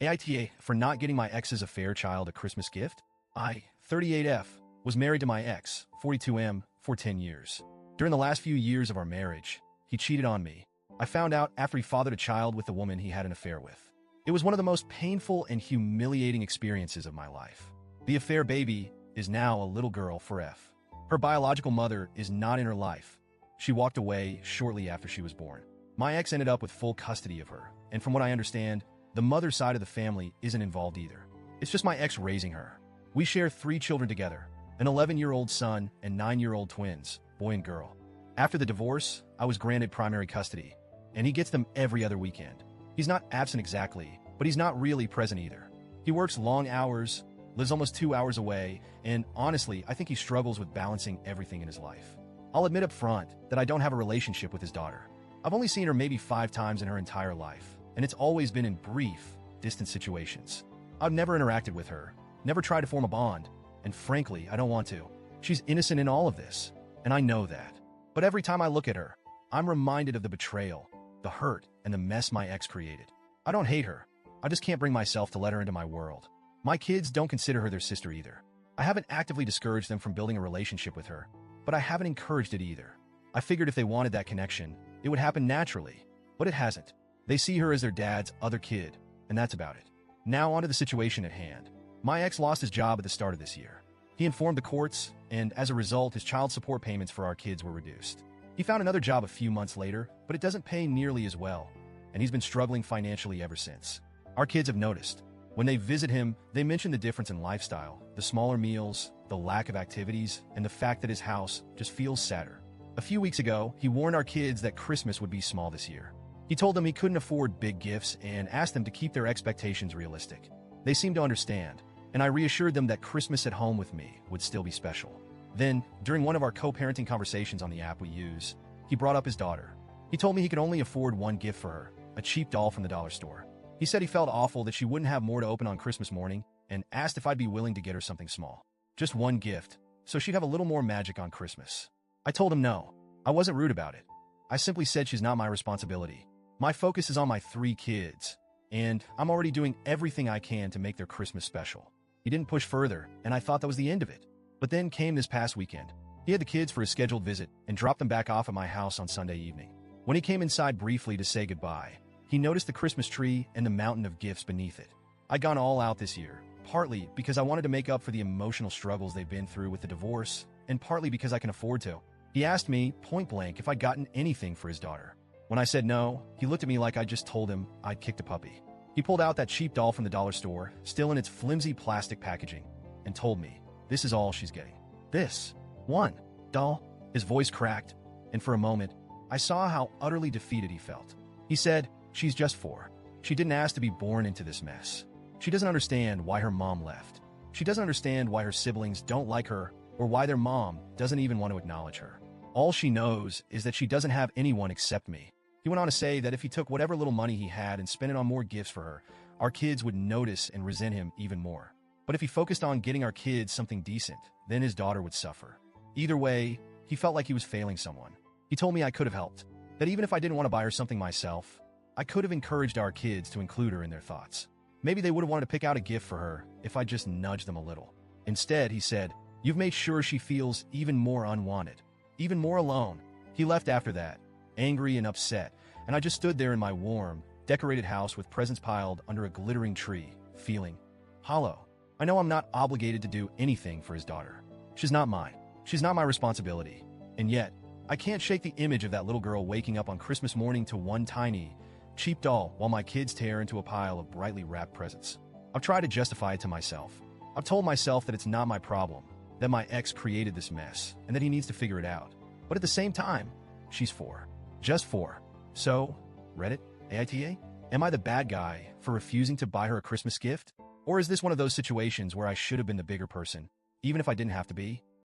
AITA for not getting my ex's affair child a Christmas gift? I, 38F, was married to my ex, 42M, for 10 years. During the last few years of our marriage, he cheated on me. I found out after he fathered a child with the woman he had an affair with. It was one of the most painful and humiliating experiences of my life. The affair baby is now a little girl for F. Her biological mother is not in her life. She walked away shortly after she was born. My ex ended up with full custody of her, and from what I understand, the mother side of the family isn't involved either. It's just my ex raising her. We share 3 children together, an 11-year-old son and 9-year-old twins, boy and girl. After the divorce, I was granted primary custody, and he gets them every other weekend. He's not absent exactly, but he's not really present either. He works long hours, lives almost 2 hours away, and honestly, I think he struggles with balancing everything in his life. I'll admit up front that I don't have a relationship with his daughter. I've only seen her maybe 5 times in her entire life, and it's always been in brief, distant situations. I've never interacted with her, never tried to form a bond, and frankly, I don't want to. She's innocent in all of this, and I know that. But every time I look at her, I'm reminded of the betrayal, the hurt, and the mess my ex created. I don't hate her. I just can't bring myself to let her into my world. My kids don't consider her their sister either. I haven't actively discouraged them from building a relationship with her, but I haven't encouraged it either. I figured if they wanted that connection, it would happen naturally, but it hasn't. They see her as their dad's other kid, and that's about it. Now onto the situation at hand. My ex lost his job at the start of this year. He informed the courts, and as a result, his child support payments for our kids were reduced. He found another job a few months later, but it doesn't pay nearly as well, and he's been struggling financially ever since. Our kids have noticed. When they visit him, they mention the difference in lifestyle, the smaller meals, the lack of activities, and the fact that his house just feels sadder. A few weeks ago, he warned our kids that Christmas would be small this year. He told them he couldn't afford big gifts and asked them to keep their expectations realistic. They seemed to understand, and I reassured them that Christmas at home with me would still be special. Then, during one of our co-parenting conversations on the app we use, he brought up his daughter. He told me he could only afford one gift for her, a cheap doll from the dollar store. He said he felt awful that she wouldn't have more to open on Christmas morning and asked if I'd be willing to get her something small. Just one gift, so she'd have a little more magic on Christmas. I told him no. I wasn't rude about it. I simply said she's not my responsibility. My focus is on my 3 kids, and I'm already doing everything I can to make their Christmas special. He didn't push further, and I thought that was the end of it. But then came this past weekend. He had the kids for his scheduled visit and dropped them back off at my house on Sunday evening. When he came inside briefly to say goodbye, he noticed the Christmas tree and the mountain of gifts beneath it. I'd gone all out this year, partly because I wanted to make up for the emotional struggles they've been through with the divorce, and partly because I can afford to. He asked me, point blank, if I'd gotten anything for his daughter. When I said no, he looked at me like I just told him I'd kicked a puppy. He pulled out that cheap doll from the dollar store, still in its flimsy plastic packaging, and told me, this is all she's getting. This one doll. His voice cracked, and for a moment, I saw how utterly defeated he felt. He said, she's just 4. She didn't ask to be born into this mess. She doesn't understand why her mom left. She doesn't understand why her siblings don't like her or why their mom doesn't even want to acknowledge her. All she knows is that she doesn't have anyone except me. He went on to say that if he took whatever little money he had and spent it on more gifts for her, our kids would notice and resent him even more. But if he focused on getting our kids something decent, then his daughter would suffer. Either way, he felt like he was failing someone. He told me I could have helped, that even if I didn't want to buy her something myself, I could have encouraged our kids to include her in their thoughts. Maybe they would have wanted to pick out a gift for her if I just nudged them a little. Instead, he said, you've made sure she feels even more unwanted, even more alone. He left after that, angry and upset, and I just stood there in my warm, decorated house with presents piled under a glittering tree, feeling hollow. I know I'm not obligated to do anything for his daughter. She's not mine. She's not my responsibility. And yet, I can't shake the image of that little girl waking up on Christmas morning to one tiny, cheap doll while my kids tear into a pile of brightly wrapped presents. I've tried to justify it to myself. I've told myself that it's not my problem, that my ex created this mess, and that he needs to figure it out. But at the same time, she's 4. Just 4. So, Reddit, AITA? Am I the bad guy for refusing to buy her a Christmas gift? Or is this one of those situations where I should have been the bigger person, even if I didn't have to be?